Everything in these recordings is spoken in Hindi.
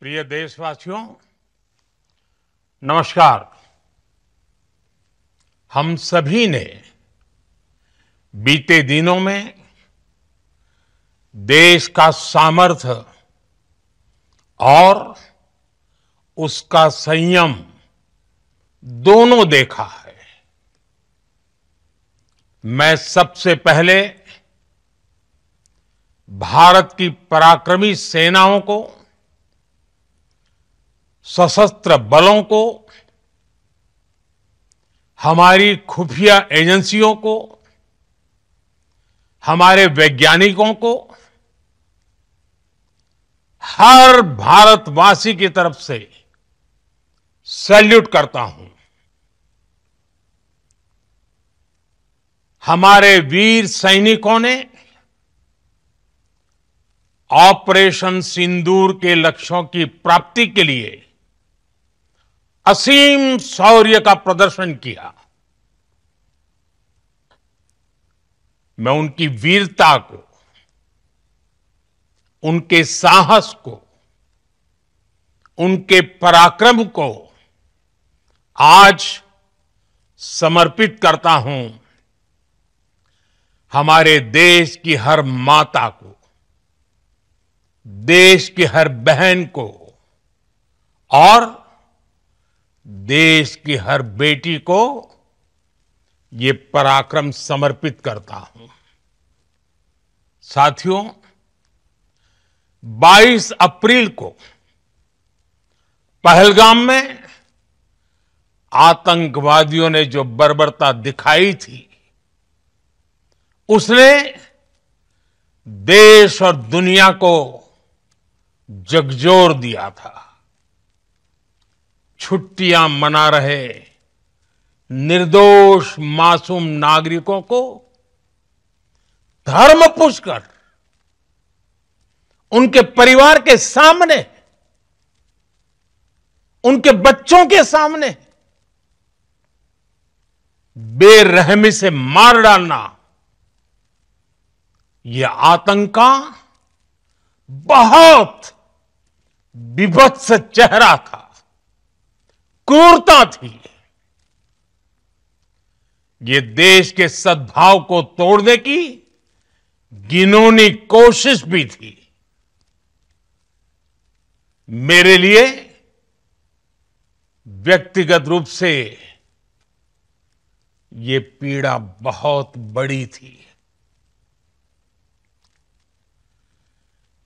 प्रिय देशवासियों, नमस्कार। हम सभी ने बीते दिनों में देश का सामर्थ्य और उसका संयम दोनों देखा है। मैं सबसे पहले भारत की पराक्रमी सेनाओं को, सशस्त्र बलों को, हमारी खुफिया एजेंसियों को, हमारे वैज्ञानिकों को, हर भारतवासी की तरफ से सैल्यूट करता हूं। हमारे वीर सैनिकों ने ऑपरेशन सिंदूर के लक्ष्यों की प्राप्ति के लिए असीम शौर्य का प्रदर्शन किया। मैं उनकी वीरता को, उनके साहस को, उनके पराक्रम को आज समर्पित करता हूं। हमारे देश की हर माता को, देश की हर बहन को और देश की हर बेटी को ये पराक्रम समर्पित करता हूं। साथियों, 22 अप्रैल को पहलगाम में आतंकवादियों ने जो बर्बरता दिखाई थी, उसने देश और दुनिया को झकझोर दिया था। छुट्टियां मना रहे निर्दोष मासूम नागरिकों को धर्म पूछकर उनके परिवार के सामने, उनके बच्चों के सामने बेरहमी से मार डालना, यह आतंक का बहुत विभत्स चेहरा था, क्रूरता थी। ये देश के सद्भाव को तोड़ने की घिनौनी कोशिश भी थी। मेरे लिए व्यक्तिगत रूप से ये पीड़ा बहुत बड़ी थी।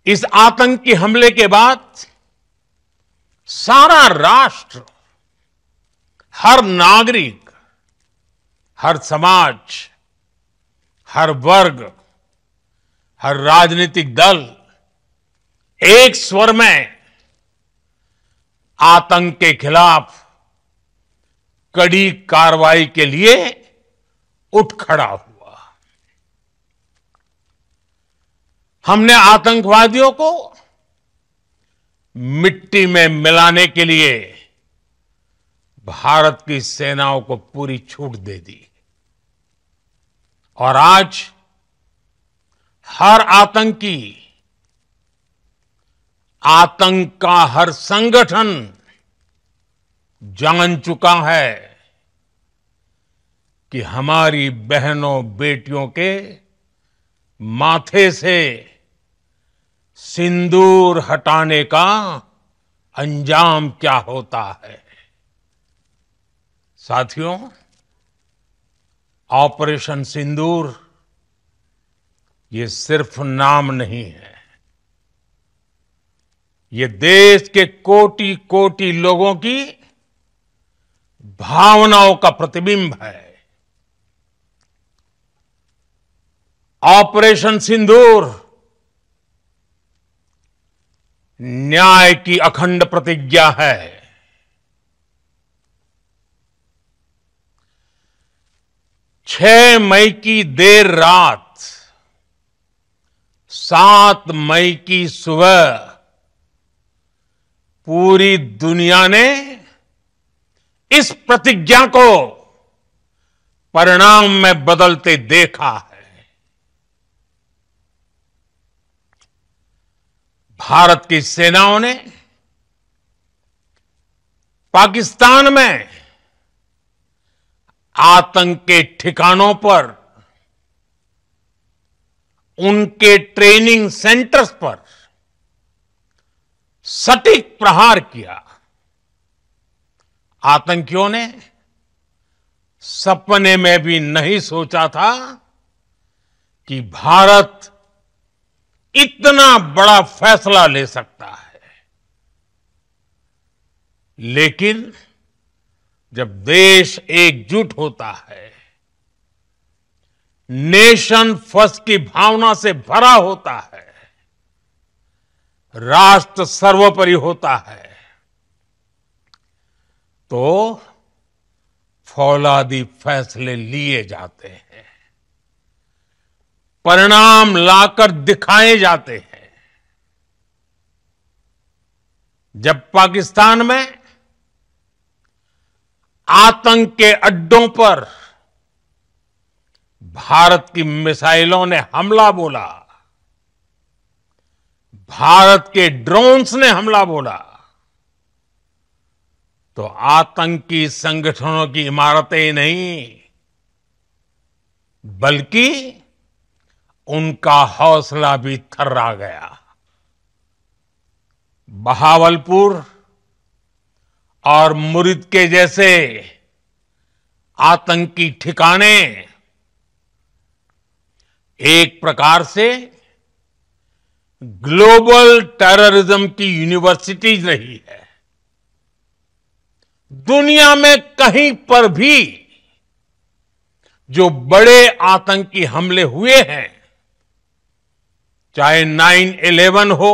इस आतंकी हमले के बाद सारा राष्ट्र, हर नागरिक, हर समाज, हर वर्ग, हर राजनीतिक दल एक स्वर में आतंक के खिलाफ कड़ी कार्रवाई के लिए उठ खड़ा हुआ। हमने आतंकवादियों को मिट्टी में मिलाने के लिए भारत की सेनाओं को पूरी छूट दे दी और आज हर आतंकी, आतंक का हर संगठन जान चुका है कि हमारी बहनों बेटियों के माथे से सिंदूर हटाने का अंजाम क्या होता है। साथियों, ऑपरेशन सिंदूर ये सिर्फ नाम नहीं है, ये देश के कोटि कोटि लोगों की भावनाओं का प्रतिबिंब है। ऑपरेशन सिंदूर न्याय की अखंड प्रतिज्ञा है। 6 मई की देर रात 7 मई की सुबह पूरी दुनिया ने इस प्रतिज्ञा को परिणाम में बदलते देखा है। भारत की सेनाओं ने पाकिस्तान में आतंक के ठिकानों पर, उनके ट्रेनिंग सेंटर्स पर सटीक प्रहार किया। आतंकियों ने सपने में भी नहीं सोचा था कि भारत इतना बड़ा फैसला ले सकता है। लेकिन जब देश एकजुट होता है, नेशन फर्स्ट की भावना से भरा होता है, राष्ट्र सर्वोपरि होता है, तो फौलादी फैसले लिए जाते हैं, परिणाम लाकर दिखाए जाते हैं। जब पाकिस्तान में आतंक के अड्डों पर भारत की मिसाइलों ने हमला बोला, भारत के ड्रोन्स ने हमला बोला, तो आतंकी संगठनों की इमारतें नहीं, बल्कि उनका हौसला भी थर्रा गया। बहावलपुर और मुरिद के जैसे आतंकी ठिकाने एक प्रकार से ग्लोबल टेररिज्म की यूनिवर्सिटीज रही है। दुनिया में कहीं पर भी जो बड़े आतंकी हमले हुए हैं, चाहे 9/11 हो,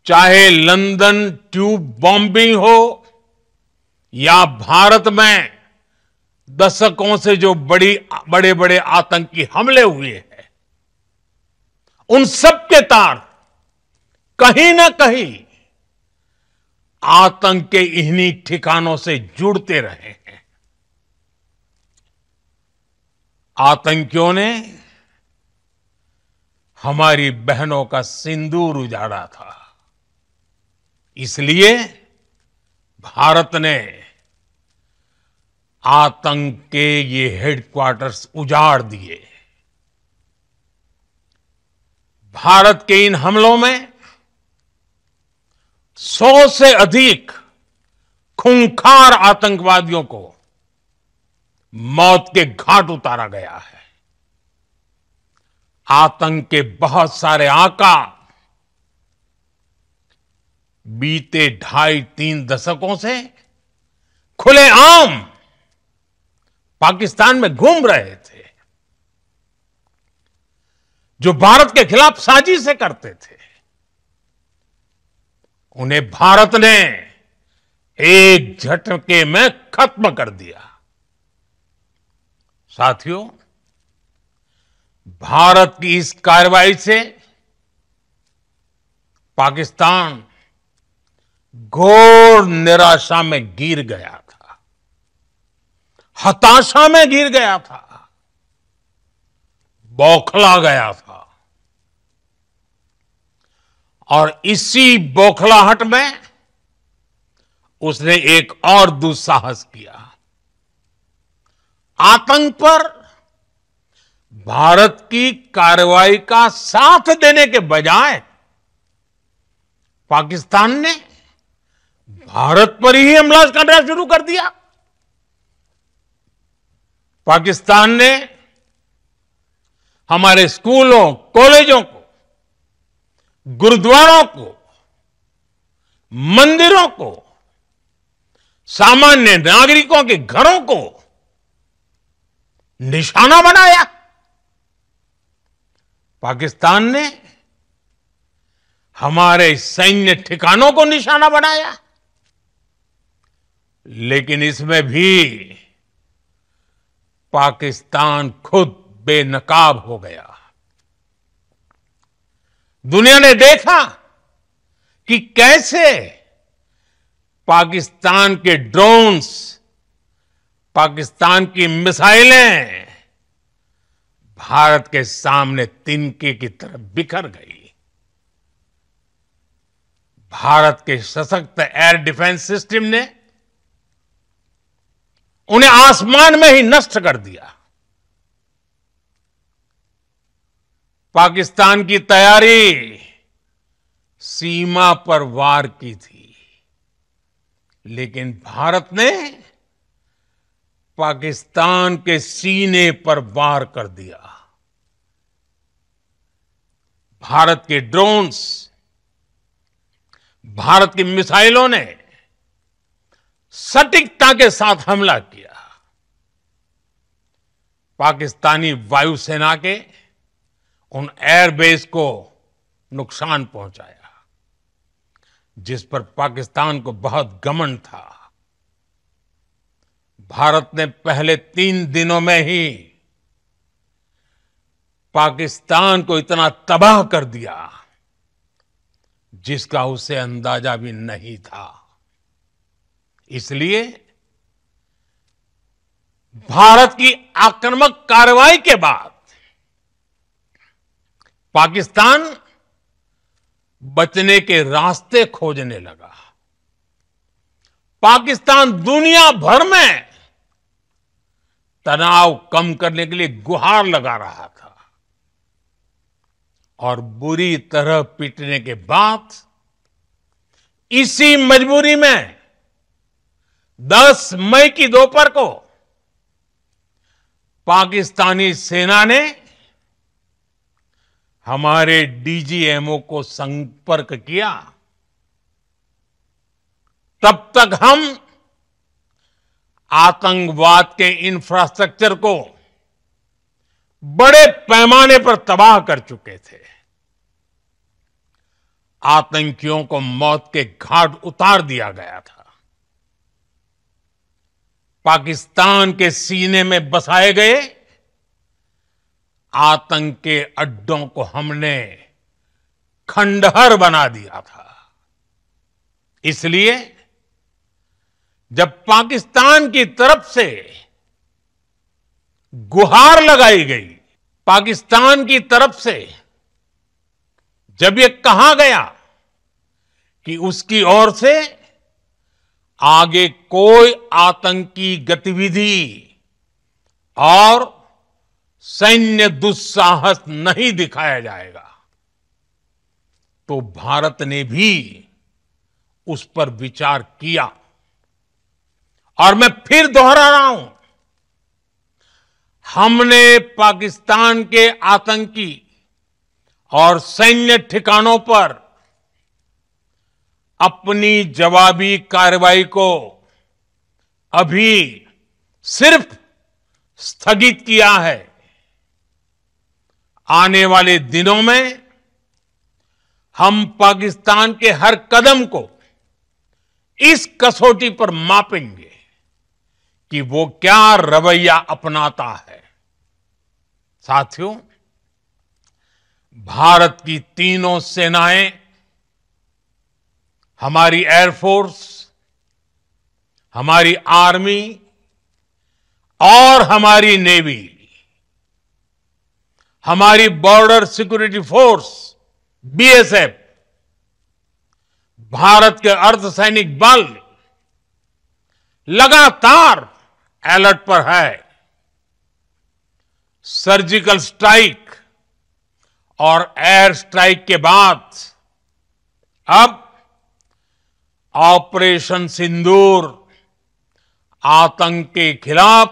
चाहे लंदन ट्यूब बॉम्बिंग हो, या भारत में दशकों से जो बड़े बड़े आतंकी हमले हुए हैं, उन सब के तार कहीं ना कहीं आतंक के इन्हीं ठिकानों से जुड़ते रहे हैं। आतंकियों ने हमारी बहनों का सिंदूर उजाड़ा था, इसलिए भारत ने आतंक के ये हेडक्वार्टर्स उजाड़ दिए। भारत के इन हमलों में 100 से अधिक खूंखार आतंकवादियों को मौत के घाट उतारा गया है। आतंक के बहुत सारे आका बीते 2.5-3 दशकों से खुलेआम पाकिस्तान में घूम रहे थे, जो भारत के खिलाफ साजिशें करते थे। उन्हें भारत ने एक झटके में खत्म कर दिया। साथियों, भारत की इस कार्रवाई से पाकिस्तान घोर निराशा में गिर गया था, हताशा में गिर गया था, बौखला गया था। और इसी बौखलाहट में उसने एक और दुस्साहस किया। आतंक पर भारत की कार्रवाई का साथ देने के बजाय पाकिस्तान ने भारत पर ही हमला करना शुरू कर दिया। पाकिस्तान ने हमारे स्कूलों, कॉलेजों को, गुरुद्वारों को, मंदिरों को, सामान्य नागरिकों के घरों को निशाना बनाया। पाकिस्तान ने हमारे सैन्य ठिकानों को निशाना बनाया। लेकिन इसमें भी पाकिस्तान खुद बेनकाब हो गया। दुनिया ने देखा कि कैसे पाकिस्तान के ड्रोन्स, पाकिस्तान की मिसाइलें भारत के सामने तिनके की तरह बिखर गई। भारत के सशक्त एयर डिफेंस सिस्टम ने उन्हें आसमान में ही नष्ट कर दिया। पाकिस्तान की तैयारी सीमा पर वार की थी, लेकिन भारत ने पाकिस्तान के सीने पर वार कर दिया। भारत के ड्रोन्स, भारत की मिसाइलों ने सटीकता के साथ हमला किया। पाकिस्तानी वायुसेना के उन एयरबेस को नुकसान पहुंचाया, जिस पर पाकिस्तान को बहुत घमंड था। भारत ने पहले 3 दिनों में ही पाकिस्तान को इतना तबाह कर दिया जिसका उसे अंदाजा भी नहीं था। इसलिए भारत की आक्रामक कार्रवाई के बाद पाकिस्तान बचने के रास्ते खोजने लगा। पाकिस्तान दुनिया भर में तनाव कम करने के लिए गुहार लगा रहा था और बुरी तरह पीटने के बाद इसी मजबूरी में 10 मई की दोपहर को पाकिस्तानी सेना ने हमारे डीजीएमओ को संपर्क किया। तब तक हम आतंकवाद के इंफ्रास्ट्रक्चर को बड़े पैमाने पर तबाह कर चुके थे। आतंकियों को मौत के घाट उतार दिया गया था। पाकिस्तान के सीने में बसाए गए आतंक के अड्डों को हमने खंडहर बना दिया था। इसलिए जब पाकिस्तान की तरफ से गुहार लगाई गई, पाकिस्तान की तरफ से जब ये कहा गया कि उसकी ओर से आगे कोई आतंकी गतिविधि और सैन्य दुस्साहस नहीं दिखाया जाएगा, तो भारत ने भी उस पर विचार किया। और मैं फिर दोहरा रहा हूं, हमने पाकिस्तान के आतंकी और सैन्य ठिकानों पर अपनी जवाबी कार्रवाई को अभी सिर्फ स्थगित किया है। आने वाले दिनों में हम पाकिस्तान के हर कदम को इस कसौटी पर मापेंगे कि वो क्या रवैया अपनाता है। साथियों, भारत की तीनों सेनाएं, हमारी एयरफोर्स, हमारी आर्मी और हमारी नेवी, हमारी border security force BSF, Bharat के अर्धसैनिक बल लगातार अलर्ट पर है। सर्जिकल स्ट्राइक और एयर स्ट्राइक के बाद अब ऑपरेशन सिंदूर आतंक के खिलाफ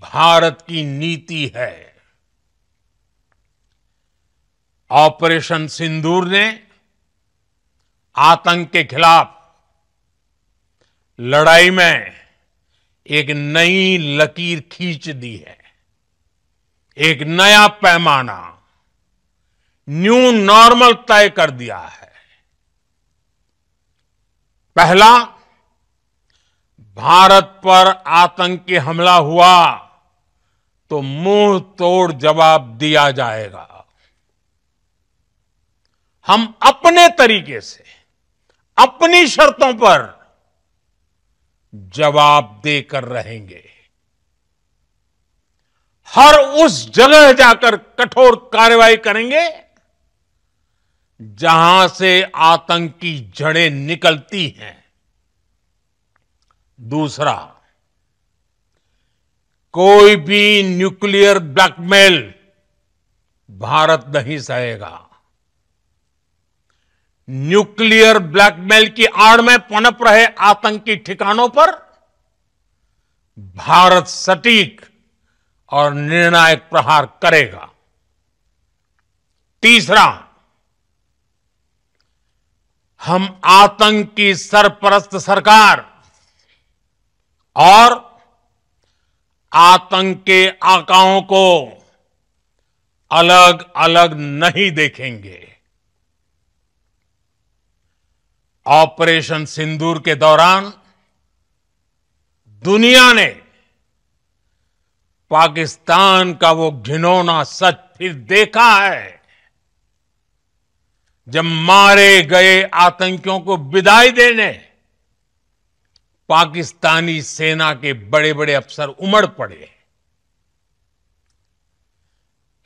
भारत की नीति है। ऑपरेशन सिंदूर ने आतंक के खिलाफ लड़ाई में एक नई लकीर खींच दी है। एक नया पैमाना, न्यू नॉर्मल तय कर दिया है। पहला, भारत पर आतंकी हमला हुआ तो मुंह तोड़ जवाब दिया जाएगा। हम अपने तरीके से, अपनी शर्तों पर जवाब देकर रहेंगे। हर उस जगह जाकर कठोर कार्रवाई करेंगे जहां से आतंक की जड़ें निकलती हैं। दूसरा, कोई भी न्यूक्लियर ब्लैकमेल भारत नहीं सहेगा। न्यूक्लियर ब्लैकमेल की आड़ में पनप रहे आतंकी ठिकानों पर भारत सटीक और निर्णायक प्रहार करेगा। तीसरा, हम आतंक की सरपरस्त सरकार और आतंक के आकाओं को अलग अलग नहीं देखेंगे। ऑपरेशन सिंदूर के दौरान दुनिया ने पाकिस्तान का वो घिनौना सच फिर देखा है, जब मारे गए आतंकियों को विदाई देने पाकिस्तानी सेना के बड़े बड़े अफसर उमड़ पड़े।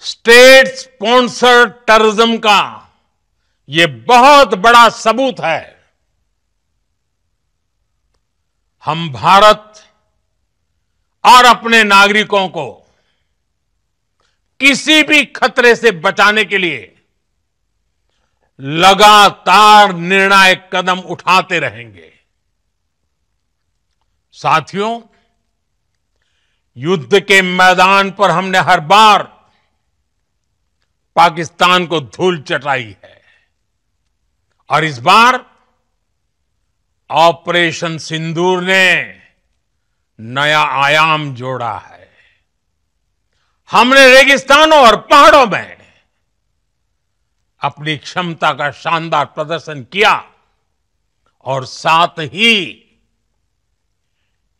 स्टेट स्पॉन्सर्ड टेररिज्म का यह बहुत बड़ा सबूत है। हम भारत और अपने नागरिकों को किसी भी खतरे से बचाने के लिए लगातार निर्णायक कदम उठाते रहेंगे। साथियों, युद्ध के मैदान पर हमने हर बार पाकिस्तान को धूल चटाई है और इस बार ऑपरेशन सिंदूर ने नया आयाम जोड़ा है। हमने रेगिस्तानों और पहाड़ों में अपनी क्षमता का शानदार प्रदर्शन किया और साथ ही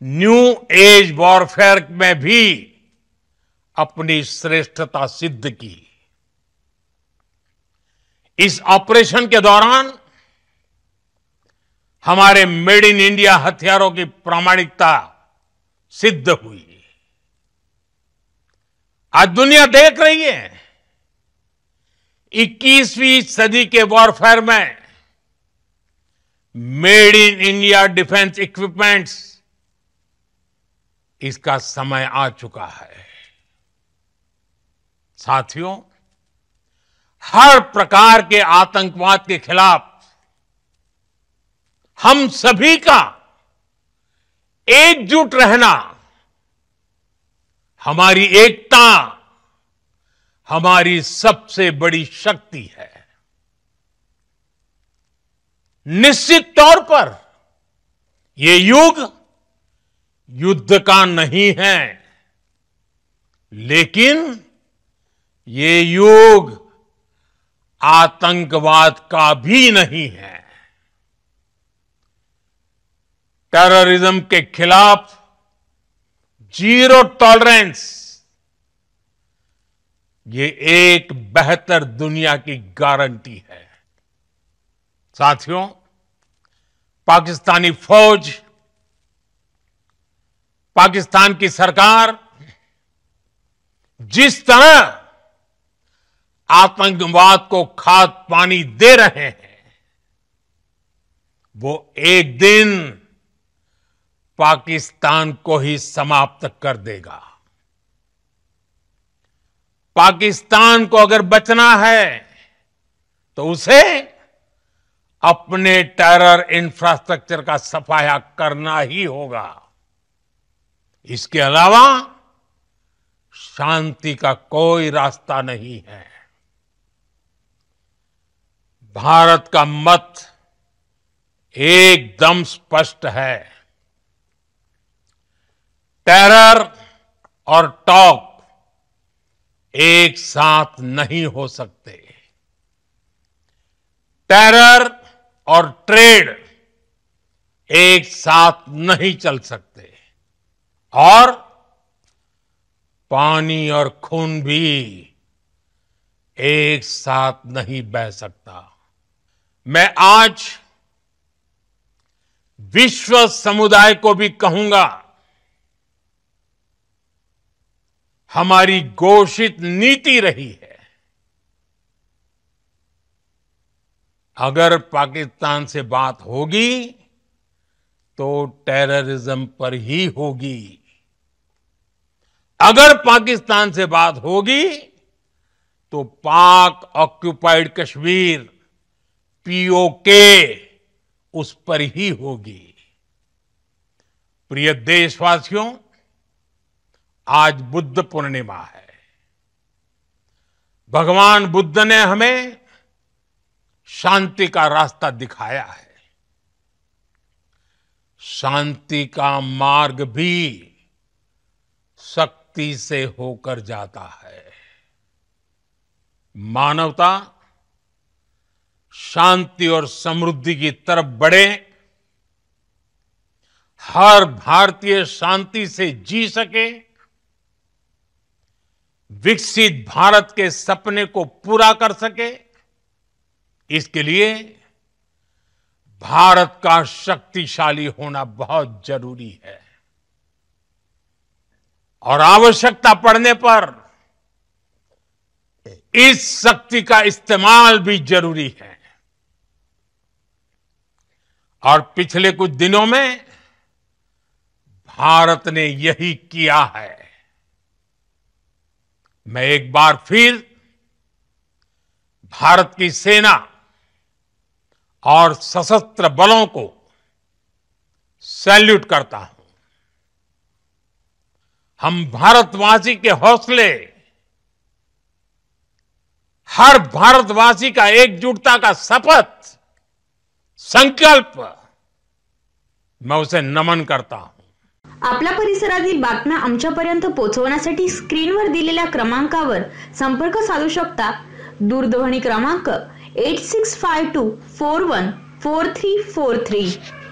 न्यू एज वॉरफेयर में भी अपनी श्रेष्ठता सिद्ध की। इस ऑपरेशन के दौरान हमारे मेड इन इंडिया हथियारों की प्रामाणिकता सिद्ध हुई। आज दुनिया देख रही है 21वीं सदी के वॉरफेयर में made in India defence equipments, इसका समय आ चुका है। साथियों, हर प्रकार के आतंकवाद के खिलाफ हम सभी का एकजुट रहना, हमारी एकता हमारी सबसे बड़ी शक्ति है। निश्चित तौर पर ये युग युद्ध का नहीं है, लेकिन ये युग आतंकवाद का भी नहीं है। टेररिज्म के खिलाफ जीरो टॉलरेंस, ये एक बेहतर दुनिया की गारंटी है। साथियों, पाकिस्तानी फौज, पाकिस्तान की सरकार जिस तरह आतंकवाद को खाद पानी दे रहे हैं, वो एक दिन पाकिस्तान को ही समाप्त कर देगा। पाकिस्तान को अगर बचना है तो उसे अपने टेरर इंफ्रास्ट्रक्चर का सफाया करना ही होगा। इसके अलावा शांति का कोई रास्ता नहीं है। भारत का मत एकदम स्पष्ट है। टेरर और टॉक एक साथ नहीं हो सकते। टेरर और ट्रेड एक साथ नहीं चल सकते और पानी और खून भी एक साथ नहीं बह सकता। मैं आज विश्व समुदाय को भी कहूंगा, हमारी घोषित नीति रही है, अगर पाकिस्तान से बात होगी तो टेररिज्म पर ही होगी। अगर पाकिस्तान से बात होगी तो पाक ऑक्युपाइड कश्मीर पीओके उस पर ही होगी। प्रिय देशवासियों, आज बुद्ध पूर्णिमा है। भगवान बुद्ध ने हमें शांति का रास्ता दिखाया है। शांति का मार्ग भी शक्ति से होकर जाता है। मानवता शांति और समृद्धि की तरफ बढ़े, हर भारतीय शांति से जी सके, विकसित भारत के सपने को पूरा कर सके, इसके लिए भारत का शक्तिशाली होना बहुत जरूरी है। और आवश्यकता पड़ने पर इस शक्ति का इस्तेमाल भी जरूरी है। और पिछले कुछ दिनों में भारत ने यही किया है। मैं एक बार फिर भारत की सेना और सशस्त्र बलों को सैल्यूट करता हूं। हम भारतवासी के हौसले, हर भारतवासी का एकजुटता का शपथ, संकल्प, मैं उसे नमन करता हूं। आपल्या परिसरातील बातम्या आमच्यापर्यंत पोहोचवण्यासाठी स्क्रीनवर दिलेल्या क्रमांकावर संपर्क साधू शकता। दूरध्वनी क्रमांक 8652414343।